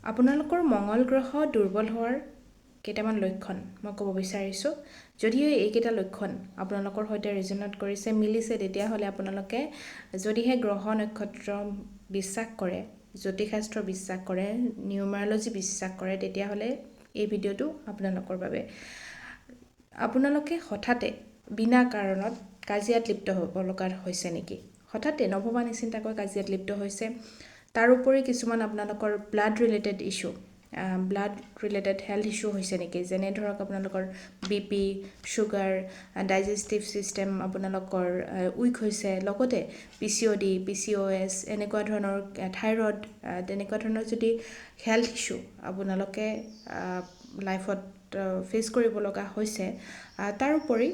আপোনালোকৰ মঙ্গল গ্ৰহ দুৰ্বল হোৱাৰ কেইটামান লক্ষণ মই ক'ব বিচাৰিছোঁ। যদিও এইকেইটা লক্ষণ আপোনালোকৰ সৈতে ৰিজনেট কৰিছে, মিলিছে, তেতিয়াহ'লে আপোনালোকে যদিহে গ্ৰহ নক্ষত্ৰ বিশ্বাস কৰে, জ্যোতিষশাস্ত্ৰ বিশ্বাস কৰে, নিউমাৰলজি বিশ্বাস কৰে, তেতিয়াহ'লে এই ভিডিঅ'টো আপোনালোকৰ বাবে। আপোনালোকে হঠাতে বিনা কাৰণত কাজিয়াত লিপ্ত হ'ব লগা হৈছে নেকি? হঠাতে নভবা নিচিন্তাকৈ কাজিয়াত লিপ্ত হৈছে। তাৰোপৰি কিছুমান আপোনালোকৰ blood related issue, blood related health issue হৈছে নেকি? যেনে ধৰক আপোনালোকৰ BP, ছুগাৰ, ডাইজেষ্টিভ ছিষ্টেম আপোনালোকৰ উইক হৈছে, লগতে PCOD, PCOS এনেকুৱা ধৰণৰ, থাইৰয়ড, তেনেকুৱা ধৰণৰ যদি হেল্থ ইছ্যু আপোনালোকে লাইফত ফেচ কৰিব লগা হৈছে। তাৰোপৰি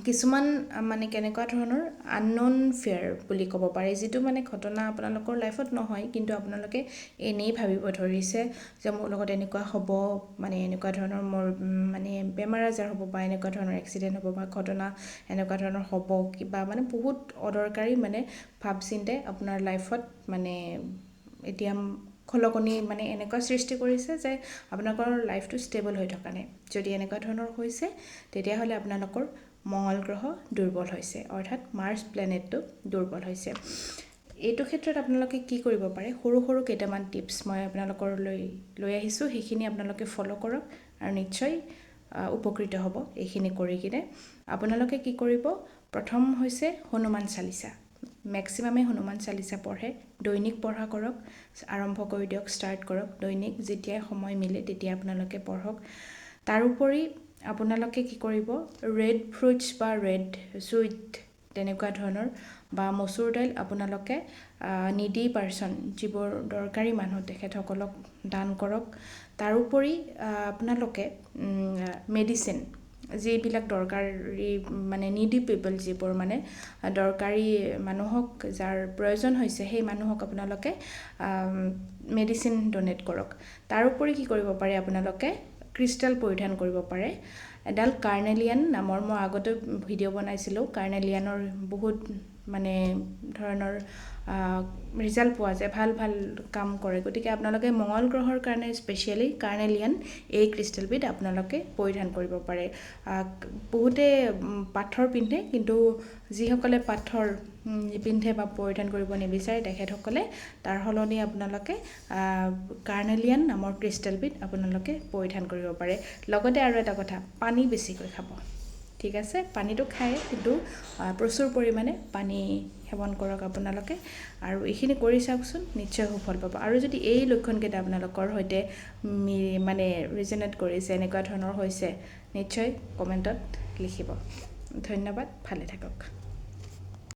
কিছুমান মানে কেনেকুৱা ধৰণৰ আনন'ন ফেয়াৰ বুলি ক'ব পাৰি, যিটো মানে ঘটনা আপোনালোকৰ লাইফত নহয়, কিন্তু আপোনালোকে এনেই ভাবিব ধৰিছে যে মোৰ লগত এনেকুৱা হ'ব, মানে এনেকুৱা ধৰণৰ মোৰ মানে বেমাৰ আজাৰ হ'ব, বা এনেকুৱা ধৰণৰ এক্সিডেণ্ট হ'ব, বা ঘটনা এনেকুৱা ধৰণৰ হ'ব, কিবা মানে বহুত অদৰকাৰী মানে ভাৱ চিন্তাই আপোনাৰ লাইফত মানে এতিয়া খলকনি মানে এনেকুৱা সৃষ্টি কৰিছে যে আপোনালোকৰ লাইফটো ষ্টেবল হৈ থকা নাই। যদি এনেকুৱা ধৰণৰ হৈছে, তেতিয়াহ'লে আপোনালোকৰ মঙ্গল গ্ৰহ দুৰ্বল হৈছে, অৰ্থাৎ মাৰ্চ প্লেনেটটো দুৰ্বল হৈছে। এইটো ক্ষেত্ৰত আপোনালোকে কি কৰিব পাৰে, সৰু সৰু কেইটামান টিপছ মই আপোনালোকৰ লৈ আহিছোঁ, সেইখিনি আপোনালোকে ফ'ল' কৰক আৰু নিশ্চয় উপকৃত হ'ব এইখিনি কৰি কিনে। আপোনালোকে কি কৰিব, প্ৰথম হৈছে হনুমান চালিচা। মেক্সিমামে হনুমান চালিচা পঢ়ে, দৈনিক পঢ়া কৰক, আৰম্ভ কৰি দিয়ক, ষ্টাৰ্ট কৰক। দৈনিক যেতিয়াই সময় মিলে তেতিয়া আপোনালোকে পঢ়ক। তাৰোপৰি আপোনালোকে কি কৰিব, ৰেড ফ্ৰুটছ বা ৰেড চুইট তেনেকুৱা ধৰণৰ, বা মচুৰ দাইল আপোনালোকে নিডি পাৰ্চন, যিবোৰ দৰকাৰী মানুহ, তেখেতসকলক দান কৰক। তাৰোপৰি আপোনালোকে মেডিচিন, যিবিলাক দৰকাৰী মানে নিডি পিপল, যিবোৰ মানে দৰকাৰী মানুহক যাৰ প্ৰয়োজন হৈছে, সেই মানুহক আপোনালোকে মেডিচিন ডনেট কৰক। তাৰোপৰি কি কৰিব পাৰে, আপোনালোকে ক্ৰিষ্টেল পৰিধান কৰিব পাৰে। এডাল কাৰ্নেলিয়ান নামৰ, মই আগতে ভিডিঅ' বনাইছিলোঁ, কাৰ্নেলিয়ানৰ বহুত মানে ধৰণৰ ৰিজাল্ট পোৱা যায়, ভাল ভাল কাম কৰে। গতিকে আপোনালোকে মঙ্গল গ্ৰহৰ কাৰণে স্পেচিয়েলি কাৰ্নেলিয়ান এই ক্ৰিষ্টেলবিধ আপোনালোকে পৰিধান কৰিব পাৰে। বহুতে পাথৰ পিন্ধে, কিন্তু যিসকলে পাথৰ পিন্ধে বা পৰিধান কৰিব নিবিচাৰে, তেখেতসকলে তাৰ সলনি আপোনালোকে কাৰ্নেলিয়ান নামৰ ক্ৰিষ্টেলবিধ আপোনালোকে পৰিধান কৰিব পাৰে। লগতে আৰু এটা কথা, পানী বেছিকৈ খাব, ঠিক আছে? পানীটো খায়, কিন্তু প্ৰচুৰ পৰিমাণে পানী সেৱন কৰক আপোনালোকে, আৰু এইখিনি কৰি চাওকচোন, নিশ্চয় সুফল পাব। আৰু যদি এই লক্ষণকেইটা আপোনালোকৰ সৈতে মানে ৰিজনেট কৰিছে, এনেকুৱা ধৰণৰ হৈছে, নিশ্চয় কমেণ্টত লিখিব। ধন্যবাদ, ভালে থাকক।